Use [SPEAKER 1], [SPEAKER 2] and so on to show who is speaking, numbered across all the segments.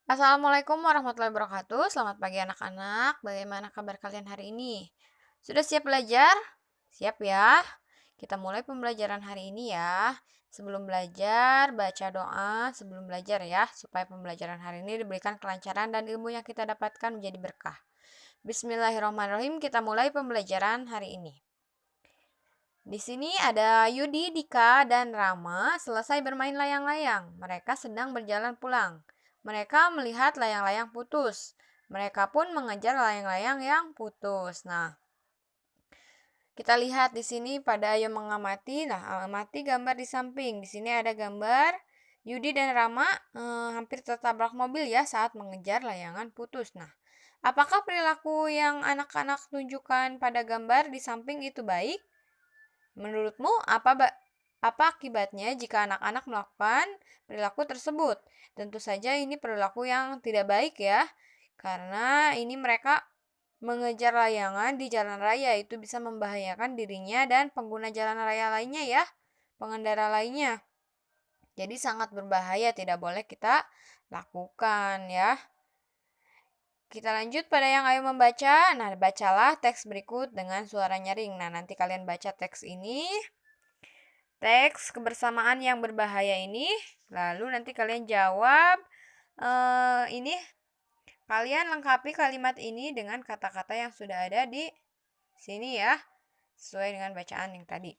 [SPEAKER 1] Assalamualaikum warahmatullahi wabarakatuh. Selamat pagi anak-anak. Bagaimana kabar kalian hari ini? Sudah siap belajar? Siap ya? Kita mulai pembelajaran hari ini ya. Sebelum belajar, baca doa sebelum belajar ya, supaya pembelajaran hari ini diberikan kelancaran dan ilmu yang kita dapatkan menjadi berkah. Bismillahirrahmanirrahim. Kita mulai pembelajaran hari ini. Di sini ada Yudi, Dika, dan Rama selesai bermain layang-layang. Mereka sedang berjalan pulang. Mereka melihat layang-layang putus. Mereka pun mengejar layang-layang yang putus. Nah, kita lihat di sini pada ayo mengamati. Nah, amati gambar di samping. Di sini ada gambar Yudi dan Rama hampir tertabrak mobil ya saat mengejar layangan putus. Nah, apakah perilaku yang anak-anak tunjukkan pada gambar di samping itu baik? Menurutmu apa akibatnya jika anak-anak melakukan perilaku tersebut? Tentu saja ini perilaku yang tidak baik ya. Karena ini mereka mengejar layangan di jalan raya itu bisa membahayakan dirinya dan pengguna jalan raya lainnya ya, pengendara lainnya. Jadi sangat berbahaya, tidak boleh kita lakukan ya. Kita lanjut pada yang ayo membaca. Nah, bacalah teks berikut dengan suara nyaring. Nah, nanti kalian baca teks ini. Teks kebersamaan yang berbahaya ini, lalu nanti kalian jawab ini, kalian lengkapi kalimat ini dengan kata-kata yang sudah ada di sini ya, sesuai dengan bacaan yang tadi.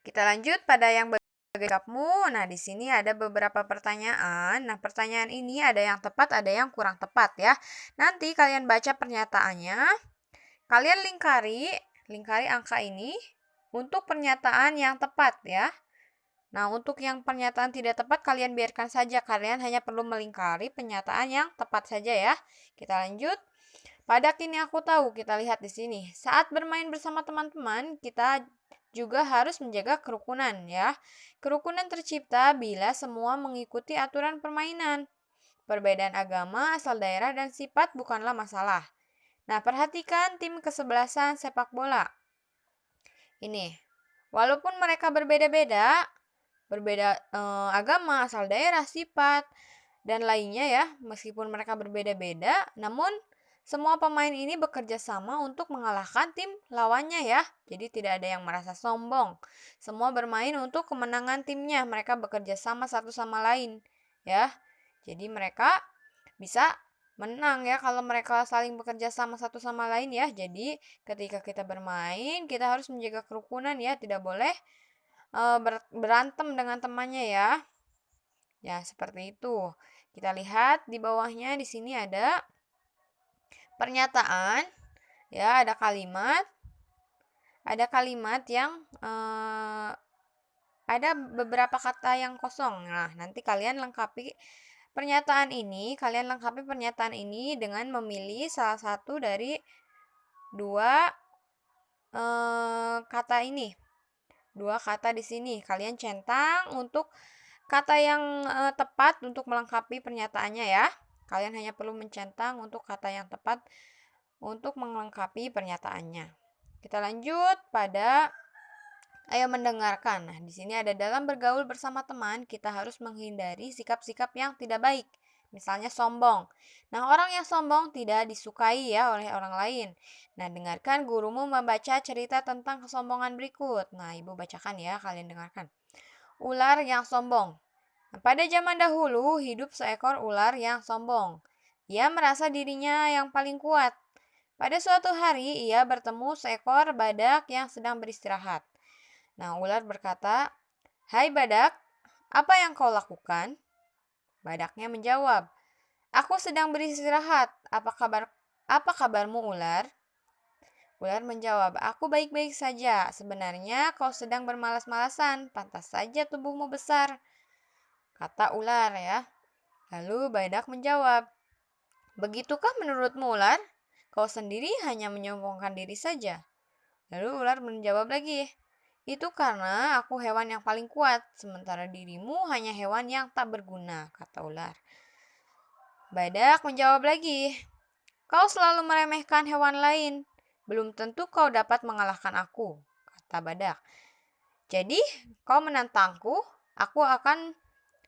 [SPEAKER 1] Kita lanjut pada yang bersikapmu. Nah, di sini ada beberapa pertanyaan. Nah, pertanyaan ini ada yang tepat, ada yang kurang tepat ya. Nanti kalian baca pernyataannya, kalian lingkari angka ini untuk pernyataan yang tepat ya. Nah, untuk yang pernyataan tidak tepat kalian biarkan saja. Kalian hanya perlu melingkari pernyataan yang tepat saja ya. Kita lanjut. Pada kini aku tahu, kita lihat di sini. Saat bermain bersama teman-teman, kita juga harus menjaga kerukunan ya. Kerukunan tercipta bila semua mengikuti aturan permainan. Perbedaan agama, asal daerah, dan sifat bukanlah masalah. Nah, perhatikan tim kesebelasan sepak bola. Ini, walaupun mereka berbeda agama, asal daerah, sifat, dan lainnya ya, meskipun mereka berbeda-beda, namun semua pemain ini bekerja sama untuk mengalahkan tim lawannya ya. Jadi tidak ada yang merasa sombong. Semua bermain untuk kemenangan timnya. Mereka bekerja sama satu sama lain ya. Jadi mereka bisa menang ya kalau mereka saling bekerja sama satu sama lain ya. Jadi ketika kita bermain, kita harus menjaga kerukunan ya, tidak boleh berantem dengan temannya ya. Ya, seperti itu. Kita lihat di bawahnya di sini ada pernyataan ya, ada kalimat yang ada beberapa kata yang kosong. Nah, nanti kalian lengkapi pernyataan ini dengan memilih salah satu dari dua kata ini. Dua kata di sini kalian centang untuk kata yang tepat untuk melengkapi pernyataannya ya. Kalian hanya perlu mencentang untuk kata yang tepat untuk melengkapi pernyataannya. Kita lanjut pada ayo mendengarkan. Nah, di sini ada dalam bergaul bersama teman, kita harus menghindari sikap-sikap yang tidak baik. Misalnya sombong. Nah, orang yang sombong tidak disukai ya oleh orang lain. Nah, dengarkan gurumu membaca cerita tentang kesombongan berikut. Nah, Ibu bacakan ya, kalian dengarkan. Ular yang sombong. Nah, pada zaman dahulu, hidup seekor ular yang sombong. Ia merasa dirinya yang paling kuat. Pada suatu hari, ia bertemu seekor badak yang sedang beristirahat. Nah, ular berkata, "Hai badak, apa yang kau lakukan?" Badaknya menjawab, "Aku sedang beristirahat. Apa kabarmu, ular?" Ular menjawab, "Aku baik-baik saja. Sebenarnya kau sedang bermalas-malasan. Pantas saja tubuhmu besar," kata ular ya. Lalu badak menjawab, "Begitukah menurutmu, ular? Kau sendiri hanya menyombongkan diri saja." Lalu ular menjawab lagi, "Itu karena aku hewan yang paling kuat, sementara dirimu hanya hewan yang tak berguna," kata ular. Badak menjawab lagi, "Kau selalu meremehkan hewan lain. Belum tentu kau dapat mengalahkan aku," kata badak. "Jadi, kau menantangku, aku akan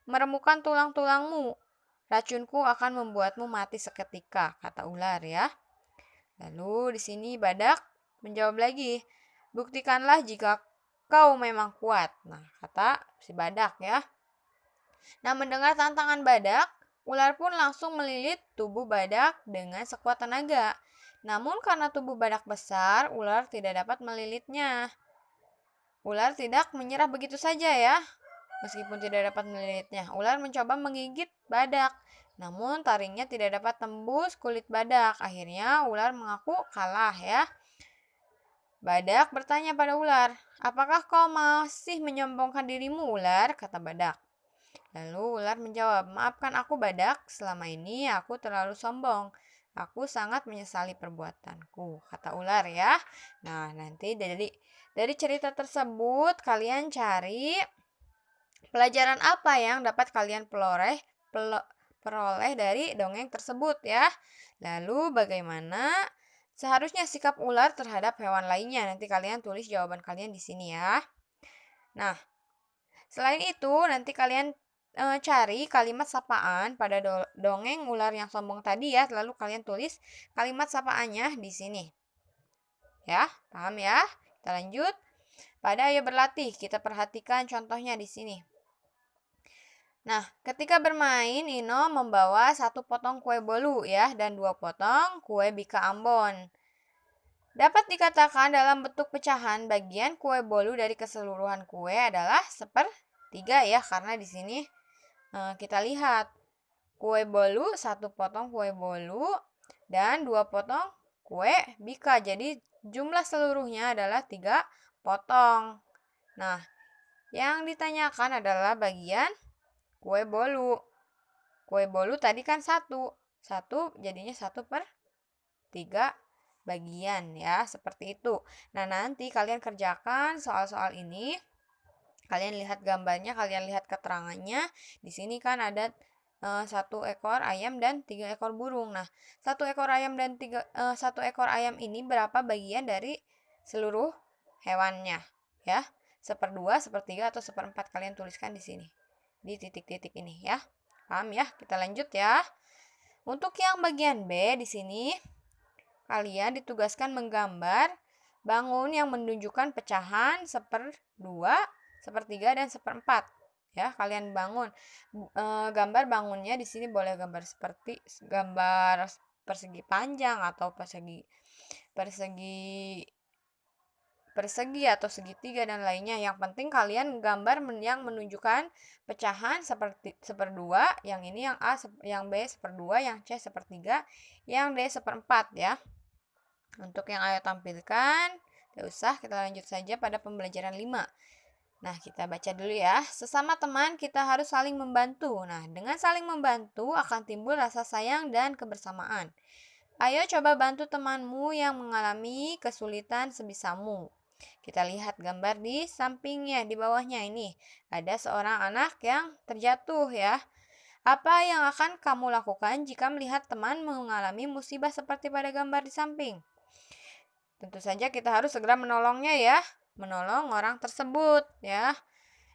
[SPEAKER 1] meremukan tulang-tulangmu. Racunku akan membuatmu mati seketika, kata ular ya. Lalu di sini badak menjawab lagi, buktikanlah jika kau memang kuat. Nah, kata si badak ya. Nah, mendengar tantangan badak, ular pun langsung melilit tubuh badak dengan sekuat tenaga. Namun karena tubuh badak besar, ular tidak dapat melilitnya. Ular tidak menyerah begitu saja ya. Meskipun tidak dapat melilitnya, ular mencoba menggigit badak. Namun taringnya tidak dapat tembus kulit badak. Akhirnya ular mengaku kalah ya. Badak bertanya pada ular, apakah kau masih menyombongkan dirimu, ular? Kata badak. Lalu ular menjawab, maafkan aku badak, selama ini aku terlalu sombong. Aku sangat menyesali perbuatanku, kata ular ya. Nah, nanti dari cerita tersebut kalian cari pelajaran apa yang dapat kalian peroleh dari dongeng tersebut ya. Lalu bagaimana seharusnya sikap ular terhadap hewan lainnya? Nanti kalian tulis jawaban kalian di sini ya. Nah, selain itu nanti kalian cari kalimat sapaan pada dongeng ular yang sombong tadi ya. Lalu kalian tulis kalimat sapaannya di sini. Ya, paham ya? Kita lanjut. Pada ayo berlatih, kita perhatikan contohnya di sini. Nah, ketika bermain, Ino membawa 1 potong kue bolu ya dan 2 potong kue bika Ambon. Dapat dikatakan dalam bentuk pecahan, bagian kue bolu dari keseluruhan kue adalah 1/3 ya, karena di sini kita lihat kue bolu, 1 potong kue bolu dan 2 potong kue bika. Jadi jumlah seluruhnya adalah 3 potong. Nah, yang ditanyakan adalah bagian kue bolu. Kue bolu tadi kan 1 jadinya 1/3 bagian ya, seperti itu. Nah, nanti kalian kerjakan soal-soal ini. Kalian lihat gambarnya, kalian lihat keterangannya. Di sini kan ada 1 ekor ayam dan 3 ekor burung. Nah, 1 ekor ayam dan 1 ekor ayam ini berapa bagian dari seluruh hewannya ya? 1/2, 1/3 atau 1/4 kalian tuliskan di sini. Di titik-titik ini ya. Paham ya? Kita lanjut ya. Untuk yang bagian B di sini kalian ditugaskan menggambar bangun yang menunjukkan pecahan 1/2, 1/3 dan 1/4. Ya, kalian bangun gambar bangunnya di sini boleh gambar seperti gambar persegi panjang atau persegi atau segitiga dan lainnya. Yang penting kalian gambar yang menunjukkan pecahan 1/2, yang ini yang A, yang B 1/2, yang C 1/3, yang D 1/4 ya. Untuk yang ayo tampilkan, tidak usah, kita lanjut saja pada pembelajaran 5. Nah, kita baca dulu ya. Sesama teman kita harus saling membantu. Nah, dengan saling membantu akan timbul rasa sayang dan kebersamaan. Ayo coba bantu temanmu yang mengalami kesulitan sebisamu. Kita lihat gambar di sampingnya, di bawahnya ini. Ada seorang anak yang terjatuh ya. Apa yang akan kamu lakukan jika melihat teman mengalami musibah seperti pada gambar di samping? Tentu saja kita harus segera menolongnya ya. Menolong orang tersebut ya.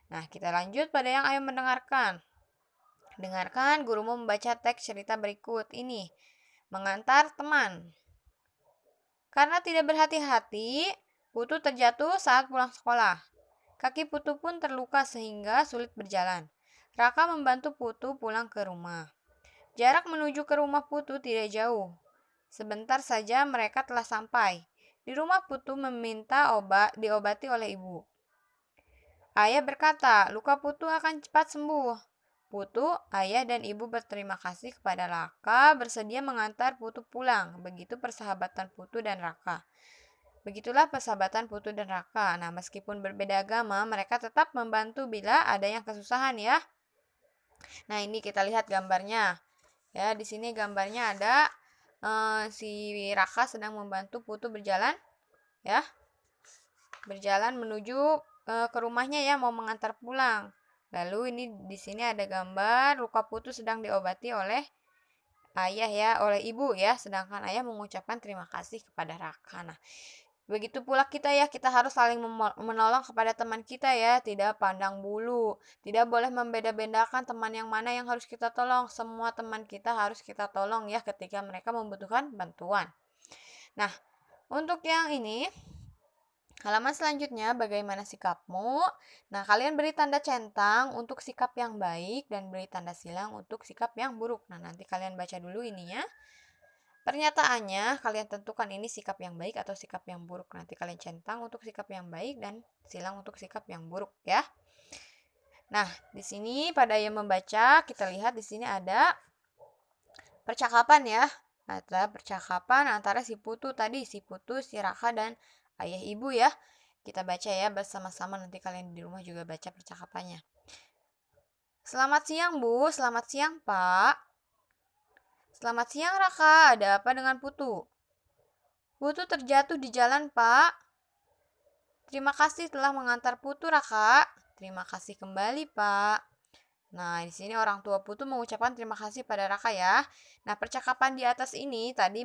[SPEAKER 1] Nah, kita lanjut pada yang ayo mendengarkan. Dengarkan gurumu membaca teks cerita berikut ini. Mengantar teman. Karena tidak berhati-hati, Putu terjatuh saat pulang sekolah. Kaki Putu pun terluka sehingga sulit berjalan. Raka membantu Putu pulang ke rumah. Jarak menuju ke rumah Putu tidak jauh. Sebentar saja mereka telah sampai. Di rumah Putu meminta diobati oleh ibu. Ayah berkata, luka Putu akan cepat sembuh. Putu, ayah dan ibu berterima kasih kepada Raka bersedia mengantar Putu pulang. Begitu persahabatan Putu dan Raka. Begitulah persahabatan Putu dan Raka. Nah, meskipun berbeda agama, mereka tetap membantu bila ada yang kesusahan ya. Nah, ini kita lihat gambarnya. Ya, di sini gambarnya ada si Raka sedang membantu Putu berjalan ya. Berjalan menuju ke rumahnya ya, mau mengantar pulang. Lalu ini di sini ada gambar luka Putu sedang diobati oleh ayah ya, oleh ibu ya, sedangkan ayah mengucapkan terima kasih kepada Raka. Nah, Begitu pula kita ya, kita harus saling menolong kepada teman kita ya, tidak pandang bulu. Tidak boleh membeda-bedakan teman yang mana yang harus kita tolong. Semua teman kita harus kita tolong ya ketika mereka membutuhkan bantuan. Nah, untuk yang ini, halaman selanjutnya, bagaimana sikapmu? Nah, kalian beri tanda centang untuk sikap yang baik dan beri tanda silang untuk sikap yang buruk. Nah, nanti kalian baca dulu ininya. Pernyataannya, kalian tentukan ini sikap yang baik atau sikap yang buruk. Nanti kalian centang untuk sikap yang baik dan silang untuk sikap yang buruk ya. Nah, di sini pada yang membaca, kita lihat di sini ada percakapan ya. Ada percakapan antara si Putu tadi, si Putu, si Raka, dan ayah ibu ya. Kita baca ya bersama-sama, nanti kalian di rumah juga baca percakapannya. Selamat siang Bu, selamat siang Pak. Selamat siang Raka, ada apa dengan Putu? Putu terjatuh di jalan Pak. Terima kasih telah mengantar Putu Raka. Terima kasih kembali Pak. Nah, di sini orang tua Putu mengucapkan terima kasih pada Raka ya. Nah, percakapan di atas ini tadi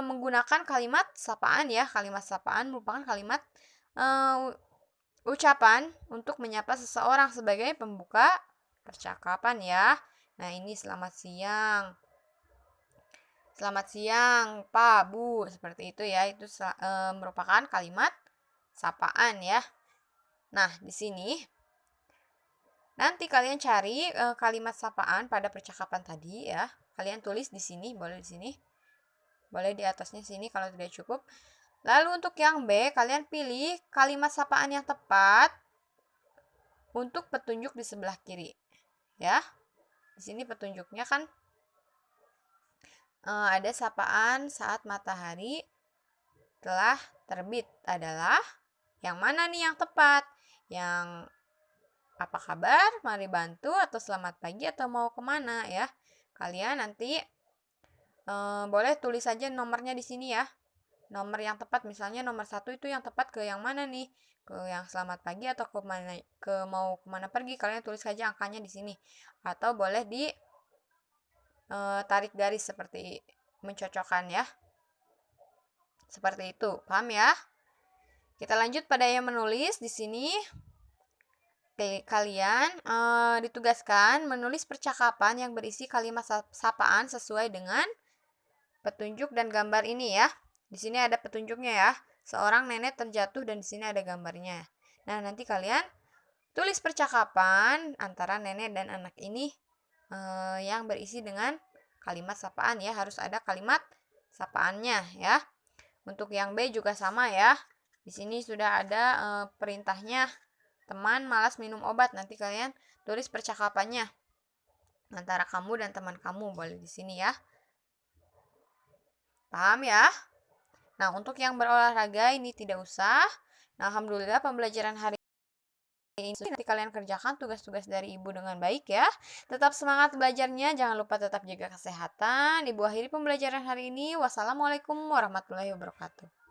[SPEAKER 1] menggunakan kalimat sapaan ya. Kalimat sapaan merupakan kalimat ucapan untuk menyapa seseorang sebagai pembuka percakapan ya. Nah, ini selamat siang. Selamat siang, Pak, Bu. Seperti itu ya. Itu merupakan kalimat sapaan ya. Nah, di sini nanti kalian cari kalimat sapaan pada percakapan tadi ya. Kalian tulis di sini, boleh di sini. Boleh di atasnya sini kalau tidak cukup. Lalu untuk yang B, kalian pilih kalimat sapaan yang tepat untuk petunjuk di sebelah kiri. Ya. Di sini petunjuknya kan ada sapaan saat matahari telah terbit adalah yang mana nih yang tepat? Yang apa kabar? Mari bantu atau selamat pagi atau mau kemana ya? Kalian nanti boleh tulis saja nomornya di sini ya. Nomor yang tepat misalnya nomor 1 itu yang tepat ke yang mana nih? Ke yang selamat pagi atau mau kemana pergi? Kalian tulis saja angkanya di sini. Atau boleh di tarik garis seperti mencocokkan ya. Seperti itu, paham ya? Kita lanjut pada yang menulis di sini. Kalian ditugaskan menulis percakapan yang berisi kalimat sapaan sesuai dengan petunjuk dan gambar ini ya. Di sini ada petunjuknya ya. Seorang nenek terjatuh dan di sini ada gambarnya. Nah, nanti kalian tulis percakapan antara nenek dan anak ini yang berisi dengan kalimat sapaan ya. Harus ada kalimat sapaannya ya. Untuk yang B juga sama ya. Di sini sudah ada perintahnya. Teman malas minum obat. Nanti kalian tulis percakapannya antara kamu dan teman kamu. Boleh di sini ya. Paham ya? Nah, untuk yang berolahraga ini tidak usah. Nah, alhamdulillah pembelajaran hari ini nanti kalian kerjakan tugas-tugas dari Ibu dengan baik ya. Tetap semangat belajarnya. Jangan lupa tetap jaga kesehatan. Ibu akhiri pembelajaran hari ini. Wassalamualaikum warahmatullahi wabarakatuh.